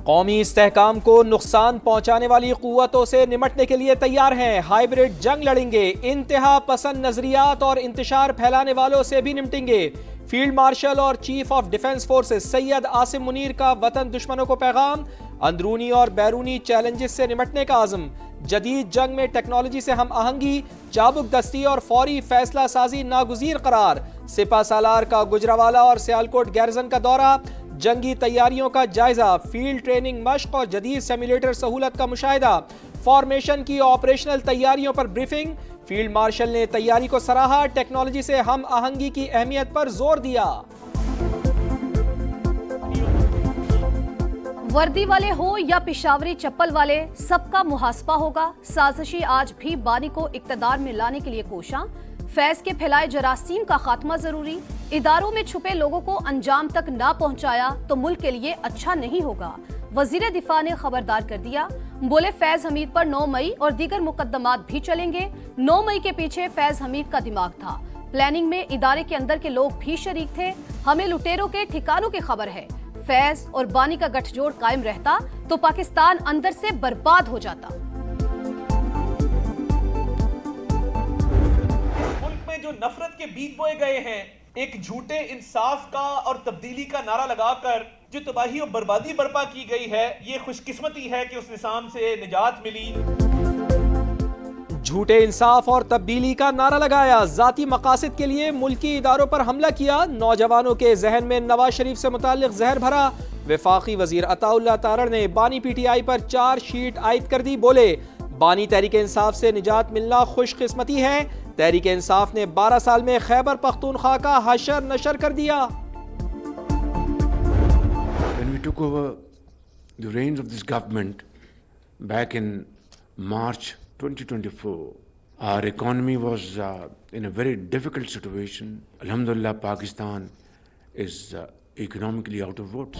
कौमी इस्तेहकाम को नुकसान पहुंचाने वाली कुव्वतों से निमटने के लिए तैयार हैं। हाइब्रिड जंग लड़ेंगे, इंतहा पसंद नजरियात और इंतशार फैलाने वालों से भी निपटेंगे। फील्ड मार्शल और chief of defence forces Syed Asim Munir का वतन दुश्मनों को पैगाम, अंदरूनी और बैरूनी चैलेंजेस से निमटने का आज़म। जदीद जंग में टेक्नोलॉजी से हम आहंगी, चाबुक दस्ती और फौरी फैसला साजी नागुज़ीर करार। सिपा सालार का गुजरावाला और सियालकोट गैरिजन का दौरा, जंगी तैयारियों का जायजा, फील्ड ट्रेनिंग मश्क और जदीद सिम्युलेटर सहूलत का मुशाहिदा। फॉर्मेशन की ऑपरेशनल तैयारियों पर ब्रीफिंग, फील्ड मार्शल ने तैयारी को सराहा, टेक्नोलॉजी से हम आहंगी की अहमियत पर जोर दिया। वर्दी वाले हो या पिशावरी चप्पल वाले, सबका मुहासबा होगा। साजिशी आज भी बानी को इक्तदार में लाने के लिए कोशां। फैज के फैलाए जरासीम का खात्मा जरूरी। इदारों में छुपे लोगों को अंजाम तक ना पहुंचाया तो मुल्क के लिए अच्छा नहीं होगा। वजीर दिफा ने खबरदार कर दिया, बोले फैज हमीद पर 9 मई और दीगर मुकदमात भी चलेंगे। 9 मई के पीछे फैज हमीद का दिमाग था। प्लानिंग में इदारे के अंदर के लोग भी शरीक थे। हमें लुटेरों के ठिकानों की खबर है। फैज और बानी का गठजोड़ कायम रहता तो पाकिस्तान अंदर से बर्बाद हो जाता। मुल्क में जो नफरत के बीज बोए गए हैं, एक झूठे इंसाफ का और तब्दीली का नारा लगाकर जो तबाही और बर्बादी बर्पा की गई है, ये खुशकिस्मती है कि उस निजाम से निजात मिली। झूठे इंसाफ और तब्दीली का नारा लगाया, जाती मकासद के लिए मुल्की इदारों पर हमला किया। नौजवानों के जहन में नवाज शरीफ से मुताल्लिक जहर भरा। वफाकी वजीर अताउल्लाह तारड़ ने बानी PTI पर चार्जशीट आयद कर दी। बोले बानी तहरीक इंसाफ से निजात मिलना खुशकिस्मती है। तहरीक इंसाफ ने 12 साल में खैबर पख्तूनख्वा का हशर नशर कर दिया। When we took over the reins of this government back in March 2024, our economy was in a very difficult situation. Alhamdulillah, Pakistan is economically out of woods.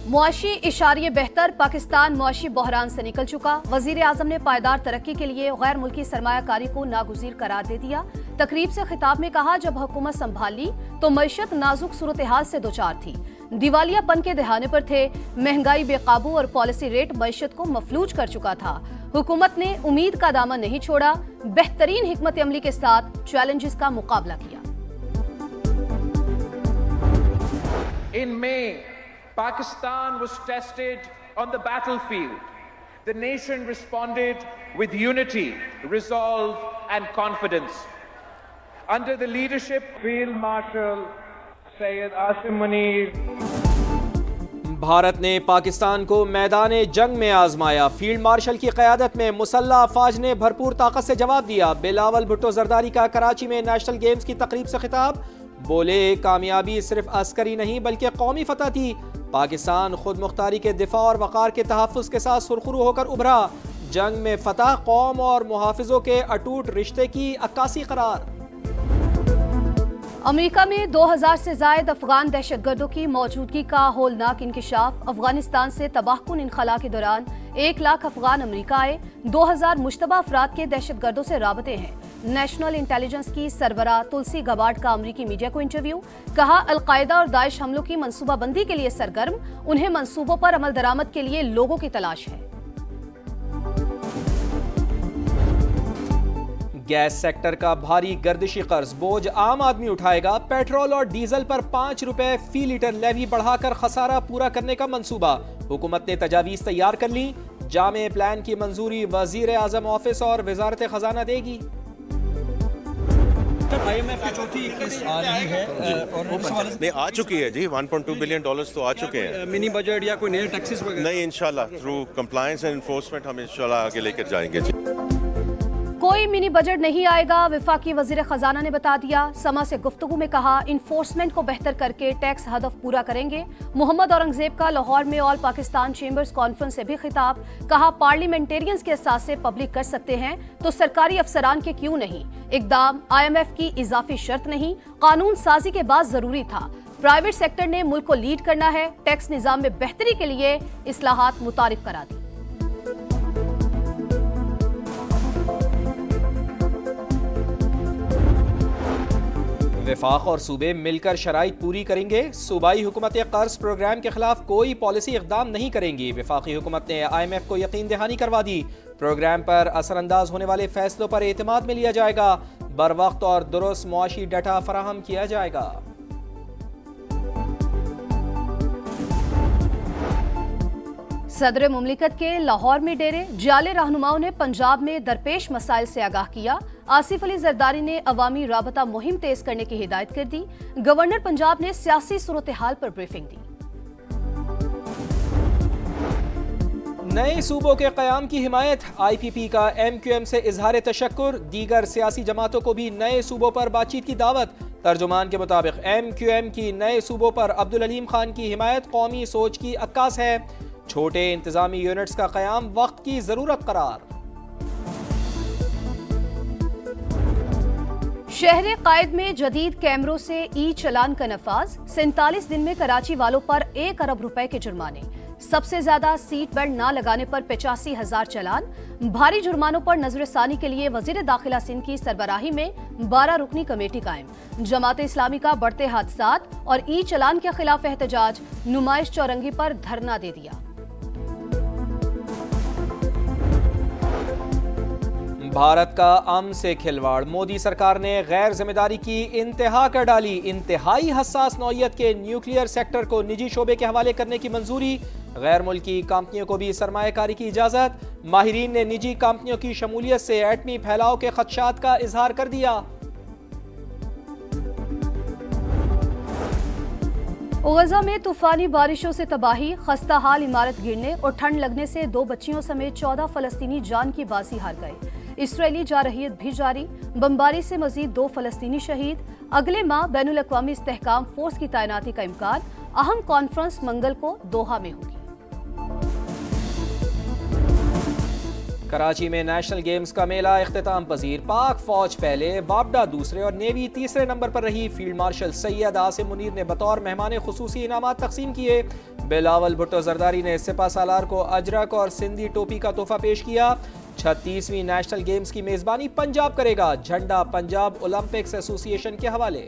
मुआशी इशारिये बेहतर, पाकिस्तान मुआशी बहरान से निकल चुका। वजीर आजम ने पायदार तरक्की के लिए गैर मुल्की सरमायाकारी को नागुज़ीर करार दे दिया। तकरीब से खिताब में कहा, जब हुकूमत संभाली तो मईशत नाजुक सूरत हाल से दोचार थी। दिवालियापन के दहाने पर थे। महंगाई बेकाबू और पॉलिसी रेट मईशत को मफलूज कर चुका था। हुकूमत ने उम्मीद का दामन नहीं छोड़ा, बेहतरीन हिकमत अमली के साथ चैलेंजेस का मुकाबला किया। In May, Pakistan was tested on the battlefield. The nation responded with unity, resolve and confidence. Under the leadership of Field Marshal Sayyid Asim Munir, Bharat ने पाकिस्तान को मैदान जंग में आजमाया। फील्ड मार्शल की क़यादत में मुसल्लह अफवाज ने भरपूर ताकत से जवाब दिया। बिलावल भुट्टो जरदारी का कराची में नेशनल गेम्स की तकरीब से खिताब। बोले कामयाबी सिर्फ अस्करी नहीं बल्कि कौमी फतह थी। पाकिस्तान खुद मुख्तारी के दिफा और वक़ार के तहफ़्फ़ुज़ के साथ सुरखरू होकर उभरा। जंग में फतह कौम और मुहाफ़िज़ों के अटूट रिश्ते की अक्कासी करार। अमेरिका में 2000 से ज़ायद अफगान दहशतगर्दों की मौजूदगी का होलनाक इंकिशाफ। अफगानिस्तान से तबाहकुन इनखला के दौरान 1 लाख अफगान अमेरिका आए। 2000 मुश्तबा अफराद के दहशतगर्दों से राबते हैं। नेशनल इंटेलिजेंस की सरबराह तुलसी गबार्ड का अमेरिकी मीडिया को इंटरव्यू। कहा, अलकायदा और दाइश हमलों की मंसूबाबंदी के लिए सरगर्म, उन्हें मंसूबों पर अमल दरामद के लिए लोगों की तलाश है। गैस सेक्टर का भारी गर्दिशी कर्ज बोझ आम आदमी उठाएगा। पेट्रोल और डीजल पर 5 रुपए फी लीटर लेवी बढ़ाकर खसारा पूरा करने का मंसूबा। हुकूमत ने तजावीज़ तैयार कर ली। जामे प्लान की मंजूरी वजीर आजम ऑफिस और वजारत खजाना देगी। IMF की चौथी किस्त आ रही है और नहीं आ चुकी है जी। $1.2 बिलियन तो आ चुके हैं। मिनी बजट या कोई नए टैक्सेस वगैरह नहीं, इंशाल्लाह थ्रू कंप्लायंस एंड एनफोर्समेंट हम इंशाल्लाह आगे लेकर जाएंगे जी। कोई मिनी बजट नहीं आएगा, वफाकी वजीर खजाना ने बता दिया। समा से गुफ्तगू में कहा, इन्फोर्समेंट को बेहतर करके टैक्स हदफ पूरा करेंगे। मोहम्मद औरंगजेब का लाहौर में ऑल पाकिस्तान चेंबर्स कॉन्फ्रेंस से भी खिताब। कहा, पार्लियामेंटेरियंस के असासे पब्लिक कर सकते हैं तो सरकारी अफसरान के क्यों नहीं। इकदाम IMF की इजाफी शर्त नहीं, कानून साजी के बाद जरूरी था। प्राइवेट सेक्टर ने मुल्क को लीड करना है। टैक्स निजाम में बेहतरी के लिए इस्लाहात मुतारिफ करा दी। वफाक और सूबे मिलकर शराइत पूरी करेंगे। सूबाई हुकूमतें कर्ज प्रोग्राम के खिलाफ कोई पॉलिसी इक़दाम नहीं करेंगी। वफाकी हुकूमत ने IMF को यकीन दहानी करवा दी। प्रोग्राम पर असरअंदाज होने वाले फैसलों पर एतमाद में लिया जाएगा। बर वक्त और दुरुस्त मुआशी डाटा फराहम किया जाएगा। सदर मुमलिकत के लाहौर में डेरे जाले रहनुमाओं ने पंजाब में दरपेश मसाइल से आगाह किया। आसिफ अली जरदारी ने अवामी राबता मुहिम तेज करने की हिदायत कर दी। गवर्नर पंजाब ने सियासी सूरत हाल पर ब्रीफिंग दी। नए सूबों के क़याम की हिमायत। IPP का MQM से इजहार तशक्कुर। दीगर सियासी जमातों को भी नए सूबों पर बातचीत की दावत। तर्जुमान के मुताबिक MQM की नए सूबों पर अब्दुल अलीम खान की हिमायत कौमी सोच की अक्कास है। छोटे इंतजामी यूनिट्स का क़याम वक्त की जरूरत करार। शहर कायद में जदीद कैमरों से चलान का नफाज। 47 दिन में कराची वालों पर 1 अरब रुपए के जुर्माने। सबसे ज्यादा सीट बेल्ट न लगाने पर 85,000 चलान। भारी जुर्मानों पर नजरसानी के लिए वजीर दाखिला सिंध की सरबराही में 12 रुकनी कमेटी कायम। जमात इस्लामी का बढ़ते हादसात और चलान के खिलाफ एहतजाज। नुमाइश चौरंगी पर धरना दे दिया। भारत का अमन से खिलवाड़। मोदी सरकार ने गैर जिम्मेदारी की इंतहा कर डाली। इंतहाई हसास नौयत के न्यूक्लियर सेक्टर को निजी शोबे के हवाले करने की मंजूरी। गैर मुल्की कंपनियों को भी सरमायाकारी की इजाजत। माहिरीन ने निजी कंपनियों की शमूलियत से एटमी फैलाव के खदशात का इजहार कर दिया। गजा में तूफानी बारिशों से तबाही। खस्ता हाल इमारत गिरने और ठंड लगने से 2 बच्चियों समेत 14 फलस्तीनी जान की बाजी हार गए। इसराइली जारहियत भी जारी। बमबारी से मजीद 2 फलस्तीनी शहीद। अगले माह बैनुल अक़वामी इस्तेहकाम फोर्स की तैनाती का इम्कान। अहम कॉन्फ्रेंस मंगल को दोहा में होगी। कराची में नेशनल गेम्स का मेला इख्तिताम पजीर। पाक फौज पहले, वापडा दूसरे और नेवी तीसरे नंबर पर रही। फील्ड मार्शल सैयद आसिम मुनीर ने बतौर मेहमान खुसूसी इनामात तकसीम किए। बिलावल भुट्टो जरदारी ने सिपा सालार को अजरक और सिंधी टोपी का तोहफा पेश किया। 36वीं नेशनल गेम्स की मेजबानी पंजाब करेगा। झंडा पंजाब ओलंपिक्स एसोसिएशन के हवाले।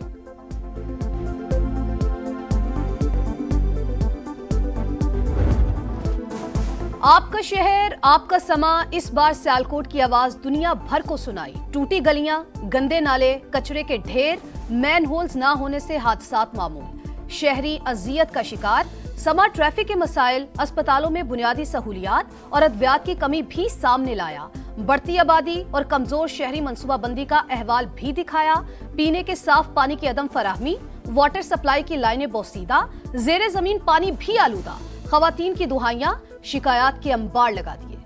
आपका शहर, आपका समा। इस बार सियालकोट की आवाज दुनिया भर को सुनाई। टूटी गलियां, गंदे नाले, कचरे के ढेर, मैन होल्स ना होने से हादसात मामूल। शहरी अजियत का शिकार। समा ट्रैफिक के मसाइल, अस्पतालों में बुनियादी सहूलियात और अद्वियात की कमी भी सामने लाया। बढ़ती आबादी और कमजोर शहरी मनसूबाबंदी का अहवाल भी दिखाया। पीने के साफ पानी की अदम फराहमी, वाटर सप्लाई की लाइनें बोसीदा, जेरे जमीन पानी भी आलूदा। खवातीन की दुहाइयां, शिकायत के अंबार लगा दिए।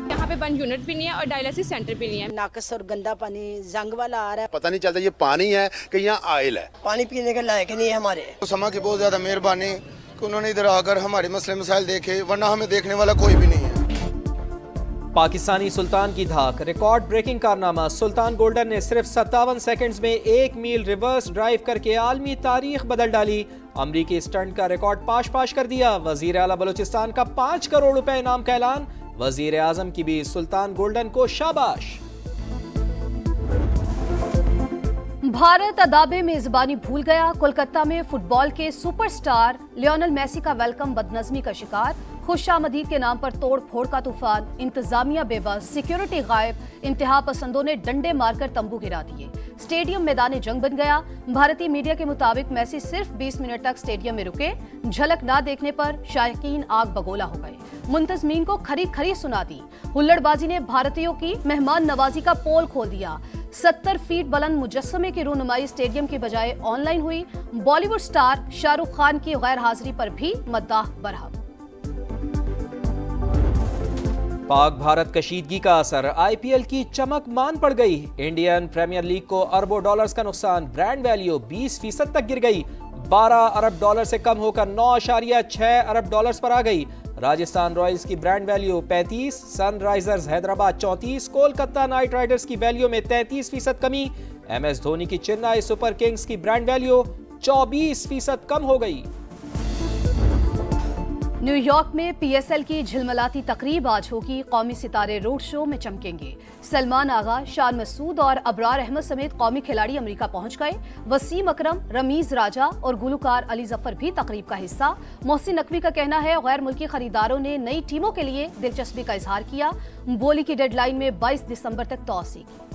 यहाँ पे 1 यूनिट भी नहीं है और डायलिसिस सेंटर भी नहीं है। नाकस और गंदा पानी जंग वाला आ रहा है। पता नहीं चलता ये पानी है कि यहाँ आयल है। पानी पीने के लायक नहीं है हमारे। समा की बहुत ज्यादा मेहरबानी कि उन्होंने इधर आकर हमारे मसले मसाइल देखे, वरना हमें देखने वाला कोई भी नहीं है। पाकिस्तानी सुल्तान की धाक। रिकॉर्ड ब्रेकिंग कारनामा। सुल्तान गोल्डन ने सिर्फ 57 सेकंड्स में 1 मील रिवर्स ड्राइव करके आलमी तारीख बदल डाली। अमरीकी स्टंट का रिकॉर्ड पाश कर दिया। वजीर आला बलूचिस्तान का 5 करोड़ रुपए इनाम का ऐलान। वजीर आजम की भी सुल्तान गोल्डन को शाबाश। भारत अदाबे मेजबानी भूल गया। कोलकाता में फुटबॉल के सुपरस्टार लियोनेल मेसी का वेलकम बदनज़मी का शिकार। खुशामदीद के नाम पर तोड़ फोड़ का तूफान। इंतजामिया बेबस, सिक्योरिटी गायब। इंतहा पसंदों ने डंडे मारकर तंबू गिरा दिए। स्टेडियम मैदान जंग बन गया। भारतीय मीडिया के मुताबिक मेसी सिर्फ 20 मिनट तक स्टेडियम में रुके। झलक ना देखने पर शायकीन आग बगोला हो गए। मुंतजमीन को खरी सुना दी। हुल्लड़बाजी ने भारतीयों की मेहमान नवाजी का पोल खोल दिया। 70 फीट बुलंद मुजस्समे की रूनुमाई स्टेडियम की बजाय ऑनलाइन हुई। बॉलीवुड स्टार शाहरुख खान की गैर हाजिरी पर भी मद्दाह बरहम। पाक भारत कशीदगी का असर। IPL की चमक मान पड़ गई। इंडियन प्रीमियर लीग को अरबों डॉलर्स का नुकसान। ब्रांड वैल्यू 20% तक गिर गई। 12 अरब डॉलर से कम होकर 9.6 अरब डॉलर्स पर आ गई। राजस्थान रॉयल्स की brand value 35, Sunrisers Hyderabad 34, Kolkata night Riders की वैल्यू में 33% कमी। MS धोनी की चेन्नई सुपर किंग्स की ब्रांड वैल्यू 24% कम हो गई। न्यूयॉर्क में पीएसएल की झिलमिलाती तकरीब आज होगी। कौमी सितारे रोड शो में चमकेंगे। सलमान आगा, शान मसूद और अबरार अहमद समेत कौमी खिलाड़ी अमेरिका पहुंच गए। वसीम अकरम, रमीज राजा और गुलकार अली जफर भी तकरीब का हिस्सा। मोहसिन नकवी का कहना है गैर मुल्की खरीदारों ने नई टीमों के लिए दिलचस्पी का इजहार किया। बोली की डेडलाइन में 22 दिसंबर तक तौसी की।